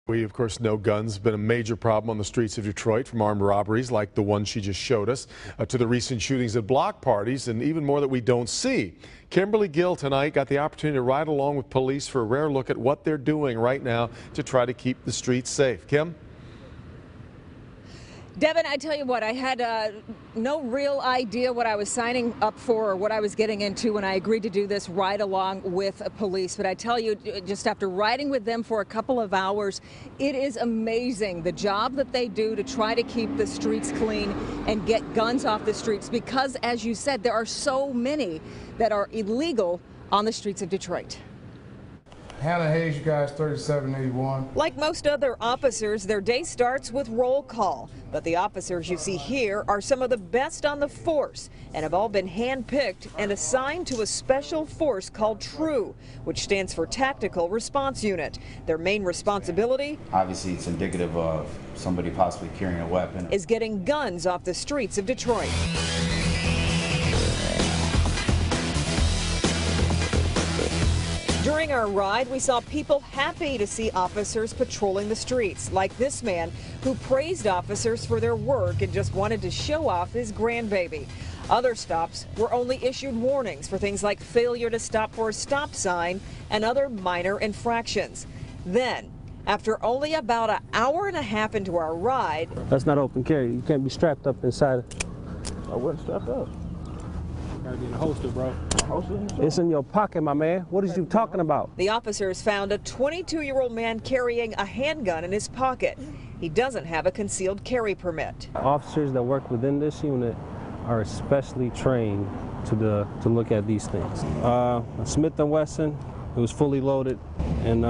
We, of course, know guns have been a major problem on the streets of Detroit, from armed robberies like the one she just showed us, to the recent shootings at block parties, and even more that we don't see. Kimberly Gill tonight got the opportunity to ride along with police for a rare look at what they're doing right now to try to keep the streets safe. Kim? Devin, I tell you what, I had no real idea what I was signing up for or what I was getting into when I agreed to do this ride along with police. But I tell you, just after riding with them for a couple of hours, it is amazing the job that they do to try to keep the streets clean and get guns off the streets because, as you said, there are so many that are illegal on the streets of Detroit. Hannah Hayes, you guys, 3781. Like most other officers, their day starts with roll call. But the officers you see here are some of the best on the force and have all been handpicked and assigned to a special force called TRUE, which stands for Tactical Response Unit. Their main responsibility, obviously it's indicative of somebody possibly carrying a weapon, is getting guns off the streets of Detroit. During our ride, we saw people happy to see officers patrolling the streets, like this man who praised officers for their work and just wanted to show off his grandbaby. Other stops were only issued warnings for things like failure to stop for a stop sign and other minor infractions. Then, after only about an hour and a half into our ride... That's not open carry. You can't be strapped up inside. I wasn't strapped up. Gotta be in the holster, bro. It's in your pocket, my man. What is you talking about? The officers found a 22-year-old man carrying a handgun in his pocket. He doesn't have a concealed carry permit. Officers that work within this unit are especially trained to look at these things. A Smith & Wesson, it was fully loaded, and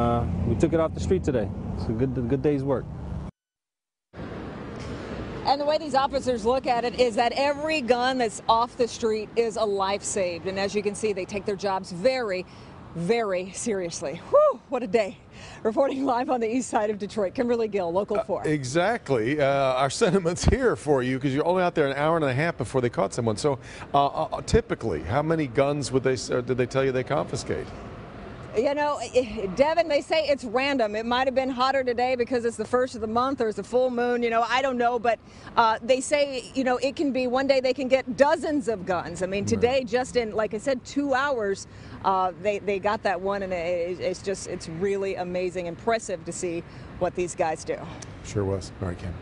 we took it off the street today. It's a good day's work. And the way these officers look at it is that every gun that's off the street is a life saved. And as you can see, they take their jobs very, very seriously. Whew, what a day. Reporting live on the east side of Detroit, Kimberly Gill, Local 4. Exactly. Our sentiments here for you, because you're only out there an hour and a half before they caught someone. So typically, how many guns did they tell you they confiscate? You know, Devin, they say it's random. It might have been hotter today because it's the first of the month or it's a full moon, you know, I don't know. But they say, you know, it can be one day they can get dozens of guns. I mean, today, just in, like I said, 2 hours, they got that one. And it's really amazing, impressive to see what these guys do. Sure was. All right, Kim.